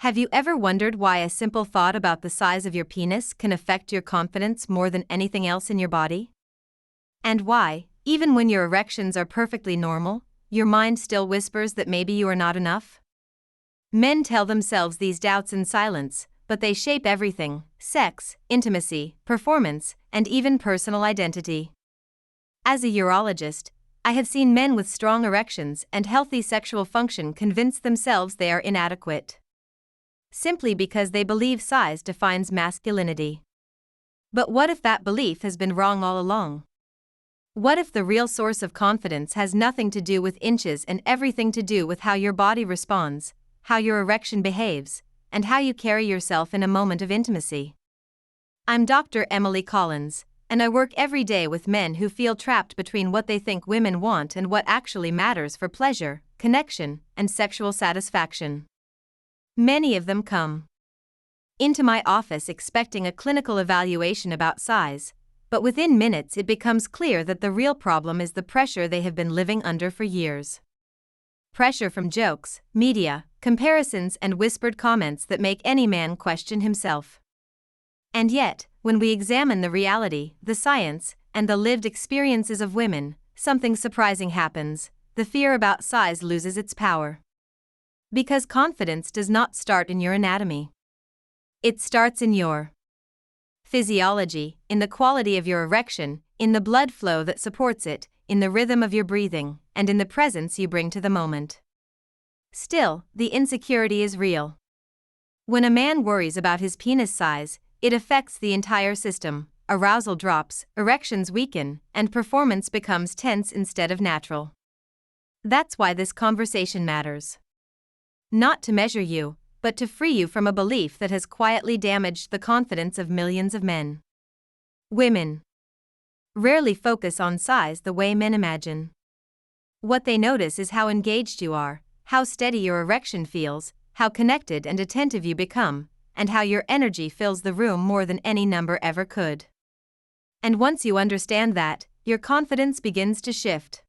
Have you ever wondered why a simple thought about the size of your penis can affect your confidence more than anything else in your body? And why, even when your erections are perfectly normal, your mind still whispers that maybe you are not enough? Men tell themselves these doubts in silence, but they shape everything: sex, intimacy, performance, and even personal identity. As a urologist, I have seen men with strong erections and healthy sexual function convince themselves they are inadequate, simply because they believe size defines masculinity. But what if that belief has been wrong all along? What if the real source of confidence has nothing to do with inches and everything to do with how your body responds, how your erection behaves, and how you carry yourself in a moment of intimacy? I'm Dr. Emily Collins, and I work every day with men who feel trapped between what they think women want and what actually matters for pleasure, connection, and sexual satisfaction. Many of them come into my office expecting a clinical evaluation about size, but within minutes it becomes clear that the real problem is the pressure they have been living under for years. Pressure from jokes, media, comparisons, and whispered comments that make any man question himself. And yet, when we examine the reality, the science, and the lived experiences of women, something surprising happens: the fear about size loses its power. Because confidence does not start in your anatomy. It starts in your physiology, in the quality of your erection, in the blood flow that supports it, in the rhythm of your breathing, and in the presence you bring to the moment. Still, the insecurity is real. When a man worries about his penis size, it affects the entire system. Arousal drops, erections weaken, and performance becomes tense instead of natural. That's why this conversation matters. Not to measure you, but to free you from a belief that has quietly damaged the confidence of millions of men. Women rarely focus on size the way men imagine. What they notice is how engaged you are, how steady your erection feels, how connected and attentive you become, and how your energy fills the room more than any number ever could. And once you understand that, your confidence begins to shift.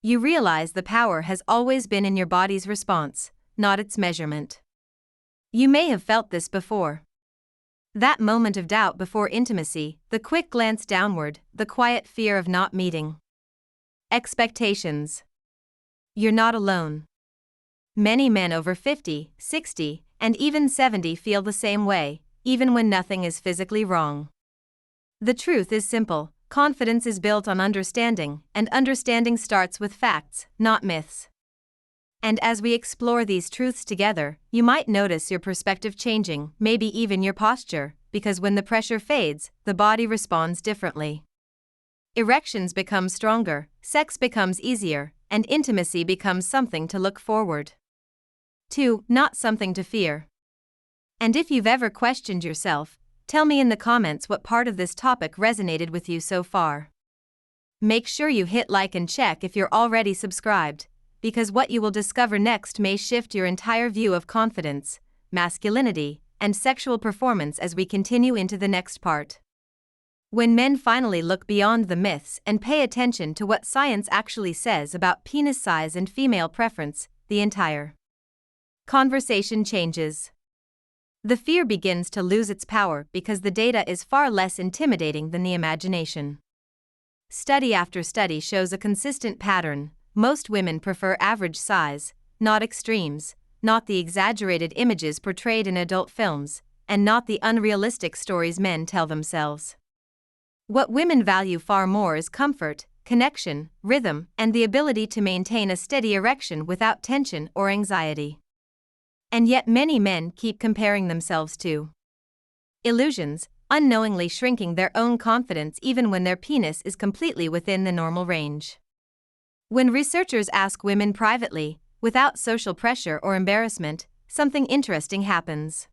You realize the power has always been in your body's response, not its measurement. You may have felt this before. That moment of doubt before intimacy, the quick glance downward, the quiet fear of not meeting expectations. You're not alone. Many men over 50, 60, and even 70 feel the same way, even when nothing is physically wrong. The truth is simple: confidence is built on understanding, and understanding starts with facts, not myths. And as we explore these truths together, you might notice your perspective changing, maybe even your posture, because when the pressure fades, the body responds differently. Erections become stronger, sex becomes easier, and intimacy becomes something to look forward to, not something to fear. And if you've ever questioned yourself, tell me in the comments what part of this topic resonated with you so far. Make sure you hit like and check if you're already subscribed, because what you will discover next may shift your entire view of confidence, masculinity, and sexual performance as we continue into the next part. When men finally look beyond the myths and pay attention to what science actually says about penis size and female preference, the entire conversation changes. The fear begins to lose its power because the data is far less intimidating than the imagination. Study after study shows a consistent pattern: most women prefer average size, not extremes, not the exaggerated images portrayed in adult films, and not the unrealistic stories men tell themselves. What women value far more is comfort, connection, rhythm, and the ability to maintain a steady erection without tension or anxiety. And yet many men keep comparing themselves to illusions, unknowingly shrinking their own confidence even when their penis is completely within the normal range. When researchers ask women privately, without social pressure or embarrassment, something interesting happens.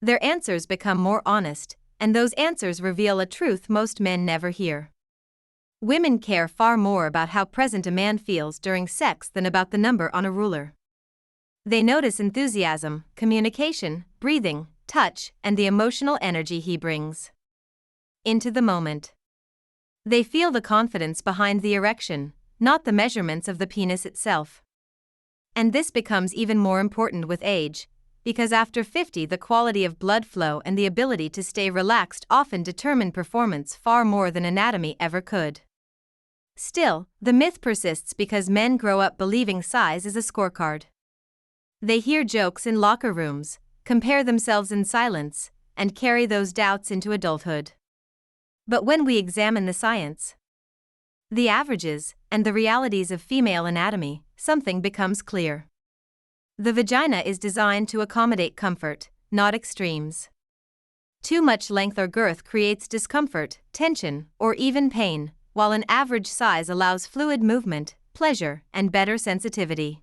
Their answers become more honest, and those answers reveal a truth most men never hear. Women care far more about how present a man feels during sex than about the number on a ruler. They notice enthusiasm, communication, breathing, touch, and the emotional energy he brings into the moment. They feel the confidence behind the erection, not the measurements of the penis itself. And this becomes even more important with age, because after 50 the quality of blood flow and the ability to stay relaxed often determine performance far more than anatomy ever could. Still, the myth persists because men grow up believing size is a scorecard. They hear jokes in locker rooms, compare themselves in silence, and carry those doubts into adulthood. But when we examine the science, the averages, and the realities of female anatomy, something becomes clear. The vagina is designed to accommodate comfort, not extremes. Too much length or girth creates discomfort, tension, or even pain, while an average size allows fluid movement, pleasure, and better sensitivity.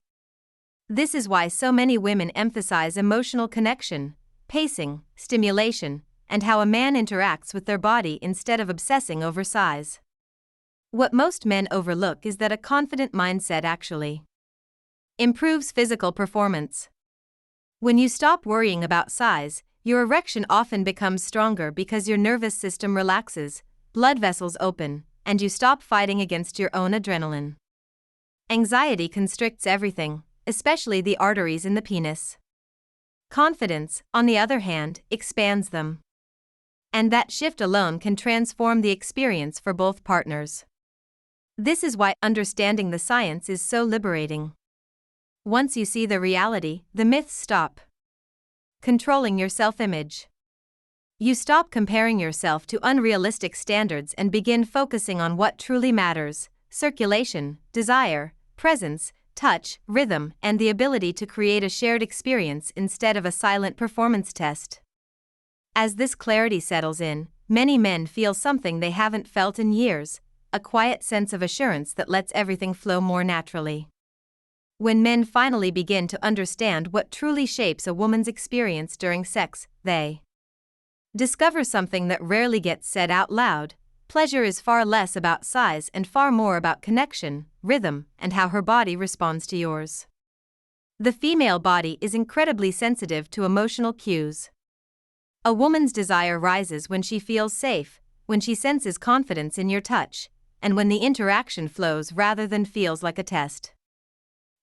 This is why so many women emphasize emotional connection, pacing, stimulation, and how a man interacts with their body instead of obsessing over size. What most men overlook is that a confident mindset actually improves physical performance. When you stop worrying about size, your erection often becomes stronger because your nervous system relaxes, blood vessels open, and you stop fighting against your own adrenaline. Anxiety constricts everything, especially the arteries in the penis. Confidence, on the other hand, expands them. And that shift alone can transform the experience for both partners. This is why understanding the science is so liberating. Once you see the reality, the myths stop. Controlling your self-image. You stop comparing yourself to unrealistic standards and begin focusing on what truly matters: circulation, desire, presence, touch, rhythm, and the ability to create a shared experience instead of a silent performance test. As this clarity settles in, many men feel something they haven't felt in years: a quiet sense of assurance that lets everything flow more naturally. When men finally begin to understand what truly shapes a woman's experience during sex, they discover something that rarely gets said out loud: pleasure is far less about size and far more about connection, rhythm, and how her body responds to yours. The female body is incredibly sensitive to emotional cues. A woman's desire rises when she feels safe, when she senses confidence in your touch, and when the interaction flows rather than feels like a test.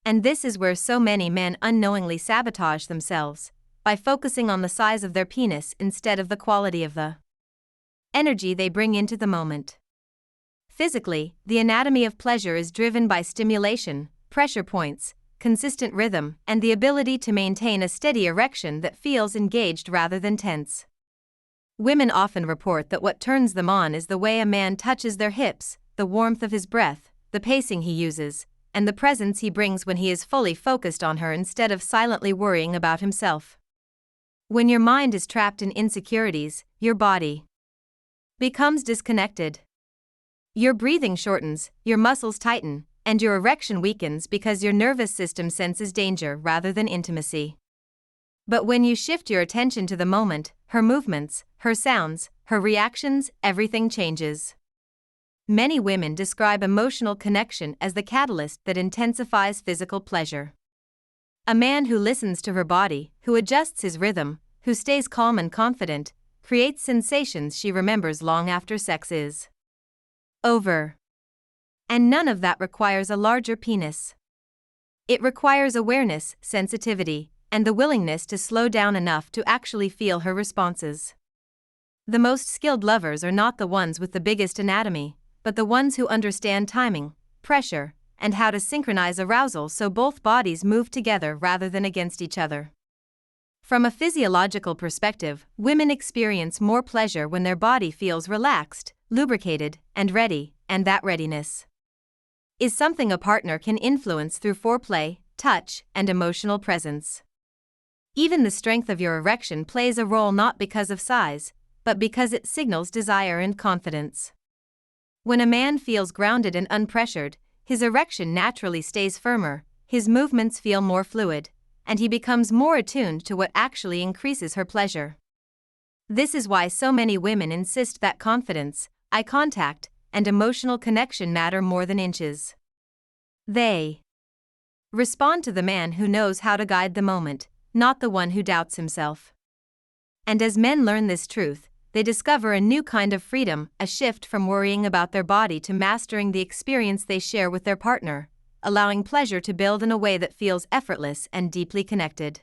And this is where so many men unknowingly sabotage themselves, by focusing on the size of their penis instead of the quality of the energy they bring into the moment. Physically, the anatomy of pleasure is driven by stimulation, pressure points, consistent rhythm, and the ability to maintain a steady erection that feels engaged rather than tense. Women often report that what turns them on is the way a man touches their hips, the warmth of his breath, the pacing he uses, and the presence he brings when he is fully focused on her instead of silently worrying about himself. When your mind is trapped in insecurities, your body becomes disconnected. Your breathing shortens, your muscles tighten, and your erection weakens because your nervous system senses danger rather than intimacy. But when you shift your attention to the moment, her movements, her sounds, her reactions, everything changes. Many women describe emotional connection as the catalyst that intensifies physical pleasure. A man who listens to her body, who adjusts his rhythm, who stays calm and confident, creates sensations she remembers long after sex is over. And none of that requires a larger penis. It requires awareness, sensitivity, and the willingness to slow down enough to actually feel her responses. The most skilled lovers are not the ones with the biggest anatomy, but the ones who understand timing, pressure, and how to synchronize arousal so both bodies move together rather than against each other. From a physiological perspective, women experience more pleasure when their body feels relaxed, lubricated, and ready, and that readiness is something a partner can influence through foreplay, touch, and emotional presence. Even the strength of your erection plays a role, not because of size, but because it signals desire and confidence. When a man feels grounded and unpressured, his erection naturally stays firmer, his movements feel more fluid, and he becomes more attuned to what actually increases her pleasure. This is why so many women insist that confidence, eye contact, and emotional connection matter more than inches. They respond to the man who knows how to guide the moment, not the one who doubts himself. And as men learn this truth, they discover a new kind of freedom, a shift from worrying about their body to mastering the experience they share with their partner, allowing pleasure to build in a way that feels effortless and deeply connected.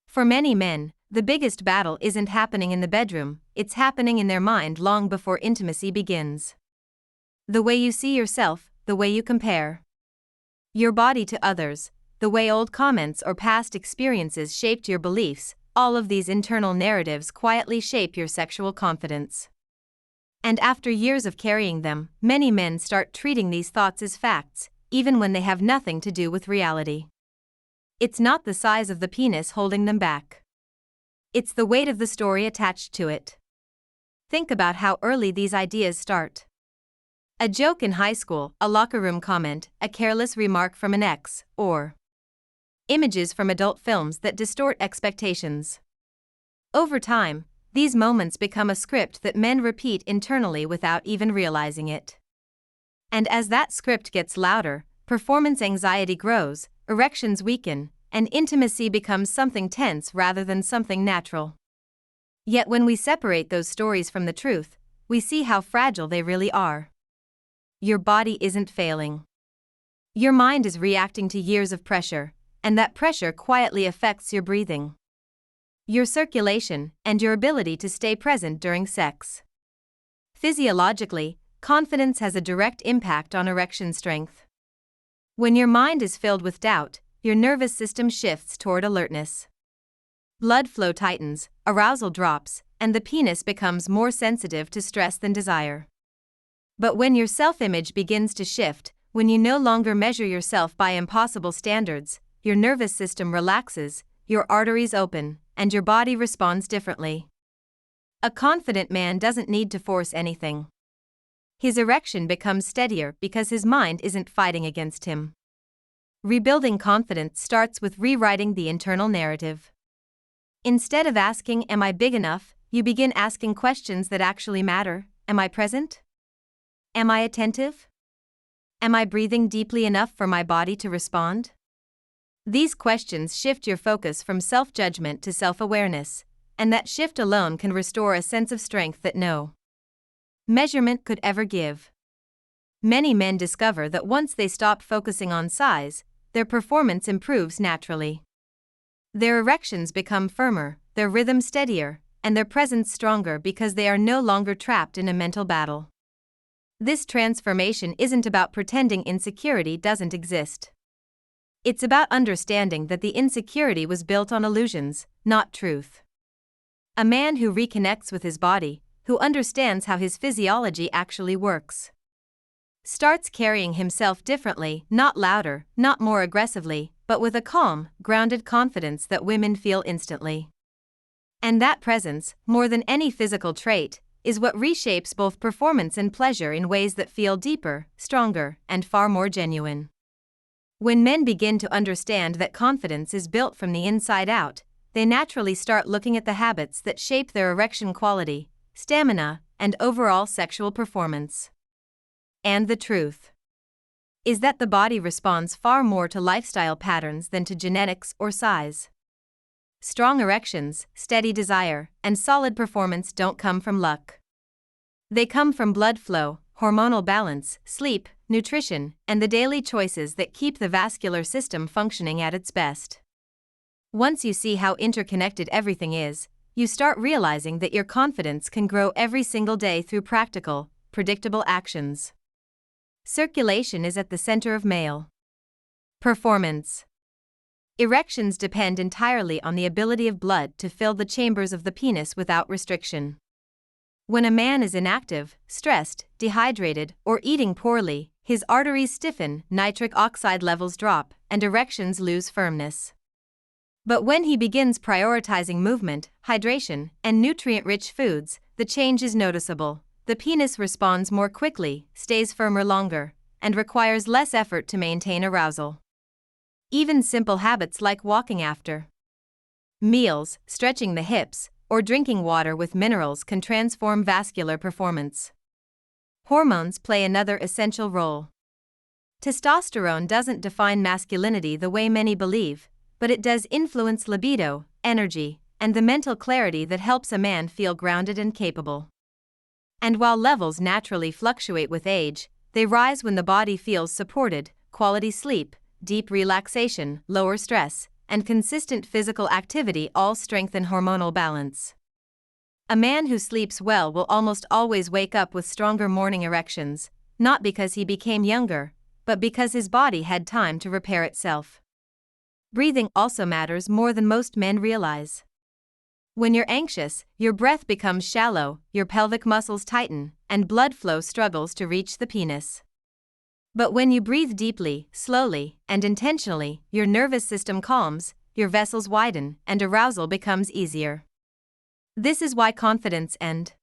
For many men, the biggest battle isn't happening in the bedroom, it's happening in their mind long before intimacy begins. The way you see yourself, the way you compare your body to others, the way old comments or past experiences shaped your beliefs, all of these internal narratives quietly shape your sexual confidence. And after years of carrying them, many men start treating these thoughts as facts, even when they have nothing to do with reality. It's not the size of the penis holding them back. It's the weight of the story attached to it. Think about how early these ideas start. A joke in high school, a locker room comment, a careless remark from an ex, or images from adult films that distort expectations. Over time, these moments become a script that men repeat internally without even realizing it. And as that script gets louder, performance anxiety grows, erections weaken, and intimacy becomes something tense rather than something natural. Yet when we separate those stories from the truth, we see how fragile they really are. Your body isn't failing. Your mind is reacting to years of pressure, and that pressure quietly affects your breathing, your circulation, and your ability to stay present during sex. Physiologically, confidence has a direct impact on erection strength. When your mind is filled with doubt, your nervous system shifts toward alertness. Blood flow tightens, arousal drops, and the penis becomes more sensitive to stress than desire. But when your self-image begins to shift, when you no longer measure yourself by impossible standards, your nervous system relaxes, your arteries open, and your body responds differently. A confident man doesn't need to force anything. His erection becomes steadier because his mind isn't fighting against him. Rebuilding confidence starts with rewriting the internal narrative. Instead of asking, "Am I big enough?" you begin asking questions that actually matter. Am I present? Am I attentive? Am I breathing deeply enough for my body to respond? These questions shift your focus from self-judgment to self-awareness, and that shift alone can restore a sense of strength that no measurement could ever give. Many men discover that once they stop focusing on size, their performance improves naturally. Their erections become firmer, their rhythm steadier, and their presence stronger because they are no longer trapped in a mental battle. This transformation isn't about pretending insecurity doesn't exist. It's about understanding that the insecurity was built on illusions, not truth. A man who reconnects with his body, who understands how his physiology actually works, starts carrying himself differently, not louder, not more aggressively, but with a calm, grounded confidence that women feel instantly. And that presence, more than any physical trait, is what reshapes both performance and pleasure in ways that feel deeper, stronger, and far more genuine. When men begin to understand that confidence is built from the inside out, they naturally start looking at the habits that shape their erection quality, stamina, and overall sexual performance. And the truth is that the body responds far more to lifestyle patterns than to genetics or size. Strong erections, steady desire, and solid performance don't come from luck. They come from blood flow, hormonal balance, sleep, nutrition, and the daily choices that keep the vascular system functioning at its best. Once you see how interconnected everything is, you start realizing that your confidence can grow every single day through practical, predictable actions. Circulation is at the center of male performance. Erections depend entirely on the ability of blood to fill the chambers of the penis without restriction. When a man is inactive, stressed, dehydrated, or eating poorly, his arteries stiffen, nitric oxide levels drop, and erections lose firmness. But when he begins prioritizing movement, hydration, and nutrient-rich foods, the change is noticeable. The penis responds more quickly, stays firmer longer, and requires less effort to maintain arousal. Even simple habits like walking after meals, stretching the hips, or drinking water with minerals can transform vascular performance. Hormones play another essential role. Testosterone doesn't define masculinity the way many believe, but it does influence libido, energy, and the mental clarity that helps a man feel grounded and capable. And while levels naturally fluctuate with age, they rise when the body feels supported. Quality sleep, deep relaxation, lower stress, and consistent physical activity all strengthen hormonal balance. A man who sleeps well will almost always wake up with stronger morning erections, not because he became younger, but because his body had time to repair itself. Breathing also matters more than most men realize. When you're anxious, your breath becomes shallow, your pelvic muscles tighten, and blood flow struggles to reach the penis. But when you breathe deeply, slowly, and intentionally, your nervous system calms, your vessels widen, and arousal becomes easier. This is why confidence and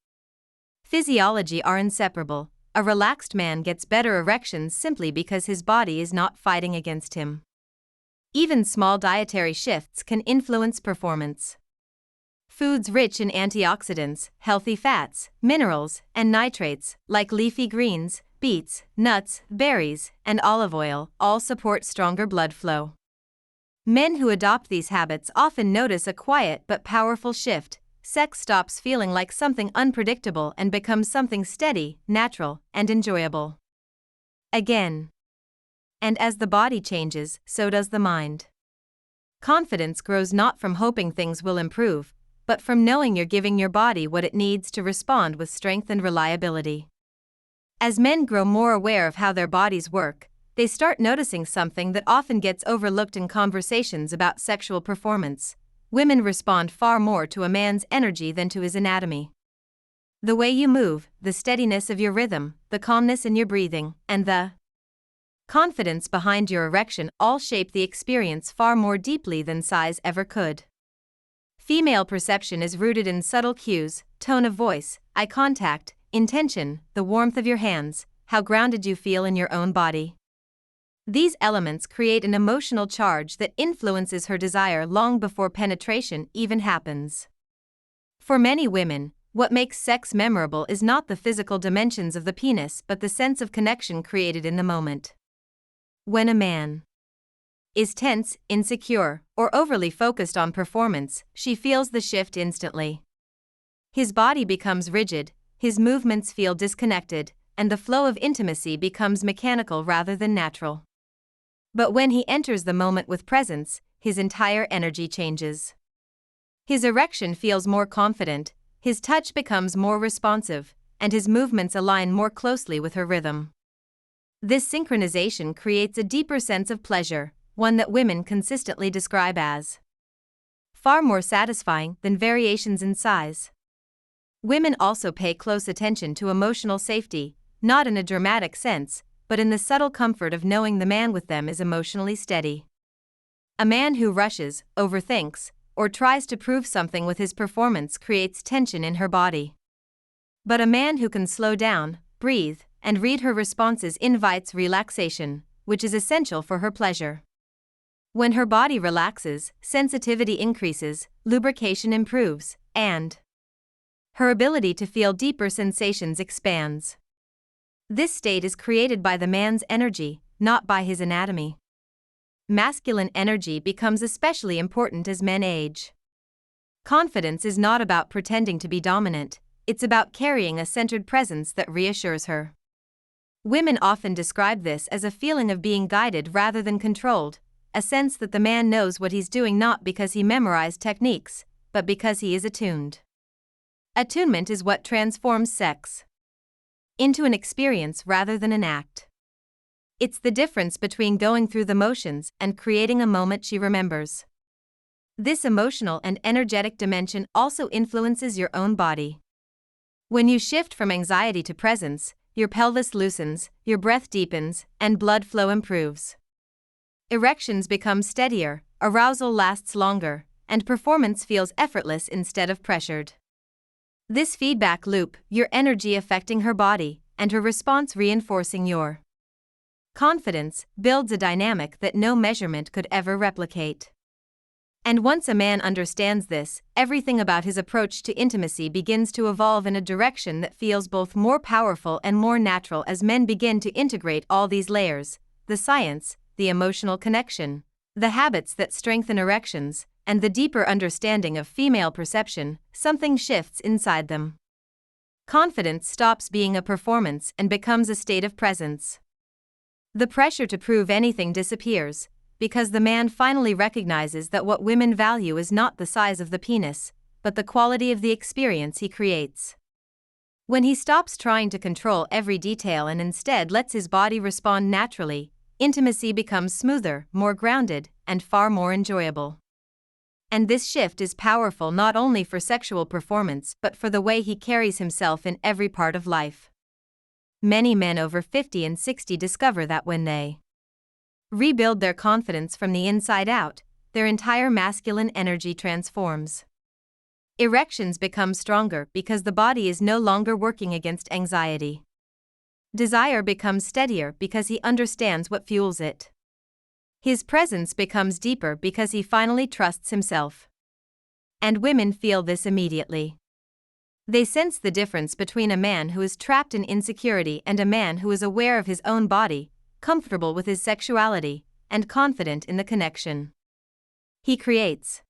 physiology are inseparable. A relaxed man gets better erections simply because his body is not fighting against him. Even small dietary shifts can influence performance. Foods rich in antioxidants, healthy fats, minerals, and nitrates, like leafy greens, beets, nuts, berries, and olive oil, all support stronger blood flow. Men who adopt these habits often notice a quiet but powerful shift. Sex stops feeling like something unpredictable and becomes something steady, natural, and enjoyable. Again. And as the body changes, so does the mind. Confidence grows not from hoping things will improve, but from knowing you're giving your body what it needs to respond with strength and reliability. As men grow more aware of how their bodies work, they start noticing something that often gets overlooked in conversations about sexual performance. Women respond far more to a man's energy than to his anatomy. The way you move, the steadiness of your rhythm, the calmness in your breathing, and the confidence behind your erection all shape the experience far more deeply than size ever could. Female perception is rooted in subtle cues, tone of voice, eye contact, intention, the warmth of your hands, how grounded you feel in your own body. These elements create an emotional charge that influences her desire long before penetration even happens. For many women, what makes sex memorable is not the physical dimensions of the penis but the sense of connection created in the moment. When a man is tense, insecure, or overly focused on performance, she feels the shift instantly. His body becomes rigid, his movements feel disconnected, and the flow of intimacy becomes mechanical rather than natural. But when he enters the moment with presence, his entire energy changes. His erection feels more confident, his touch becomes more responsive, and his movements align more closely with her rhythm. This synchronization creates a deeper sense of pleasure, one that women consistently describe as far more satisfying than variations in size. Women also pay close attention to emotional safety, not in a dramatic sense, but in the subtle comfort of knowing the man with them is emotionally steady. A man who rushes, overthinks, or tries to prove something with his performance creates tension in her body. But a man who can slow down, breathe, and read her responses invites relaxation, which is essential for her pleasure. When her body relaxes, sensitivity increases, lubrication improves, and her ability to feel deeper sensations expands. This state is created by the man's energy, not by his anatomy. Masculine energy becomes especially important as men age. Confidence is not about pretending to be dominant, it's about carrying a centered presence that reassures her. Women often describe this as a feeling of being guided rather than controlled, a sense that the man knows what he's doing not because he memorized techniques, but because he is attuned. Attunement is what transforms sex into an experience rather than an act. It's the difference between going through the motions and creating a moment she remembers. This emotional and energetic dimension also influences your own body. When you shift from anxiety to presence, your pelvis loosens, your breath deepens, and blood flow improves. Erections become steadier, arousal lasts longer, and performance feels effortless instead of pressured. This feedback loop, your energy affecting her body, and her response reinforcing your confidence, builds a dynamic that no measurement could ever replicate. And once a man understands this, everything about his approach to intimacy begins to evolve in a direction that feels both more powerful and more natural as men begin to integrate all these layers: the science, the emotional connection, the habits that strengthen erections, and the deeper understanding of female perception. Something shifts inside them. Confidence stops being a performance and becomes a state of presence. The pressure to prove anything disappears, because the man finally recognizes that what women value is not the size of the penis, but the quality of the experience he creates. When he stops trying to control every detail and instead lets his body respond naturally, intimacy becomes smoother, more grounded, and far more enjoyable. And this shift is powerful not only for sexual performance but for the way he carries himself in every part of life. Many men over 50 and 60 discover that when they rebuild their confidence from the inside out, their entire masculine energy transforms. Erections become stronger because the body is no longer working against anxiety. Desire becomes steadier because he understands what fuels it. His presence becomes deeper because he finally trusts himself. And women feel this immediately. They sense the difference between a man who is trapped in insecurity and a man who is aware of his own body, comfortable with his sexuality, and confident in the connection he creates.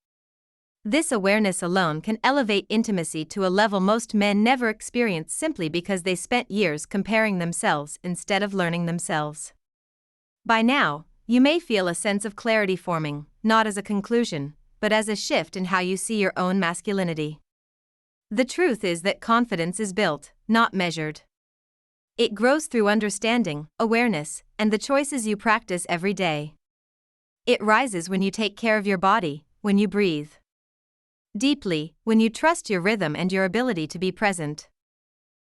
This awareness alone can elevate intimacy to a level most men never experience simply because they spent years comparing themselves instead of learning themselves. By now, you may feel a sense of clarity forming, not as a conclusion, but as a shift in how you see your own masculinity. The truth is that confidence is built, not measured. It grows through understanding, awareness, and the choices you practice every day. It rises when you take care of your body, when you breathe deeply, when you trust your rhythm and your ability to be present.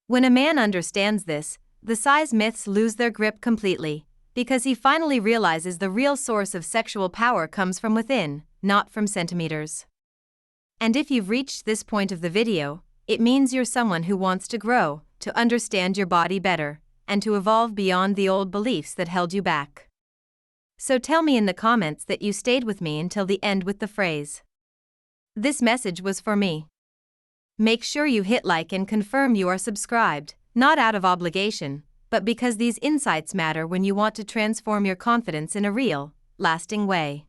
When a man understands this, the size myths lose their grip completely, because he finally realizes the real source of sexual power comes from within, not from centimeters. And if you've reached this point of the video, it means you're someone who wants to grow, to understand your body better, and to evolve beyond the old beliefs that held you back. So tell me in the comments that you stayed with me until the end with the phrase, "This message was for me." Make sure you hit like and confirm you are subscribed, not out of obligation, but because these insights matter when you want to transform your confidence in a real, lasting way.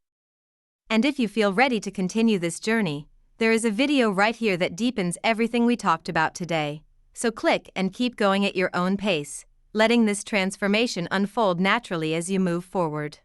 And if you feel ready to continue this journey, there is a video right here that deepens everything we talked about today, so click and keep going at your own pace, letting this transformation unfold naturally as you move forward.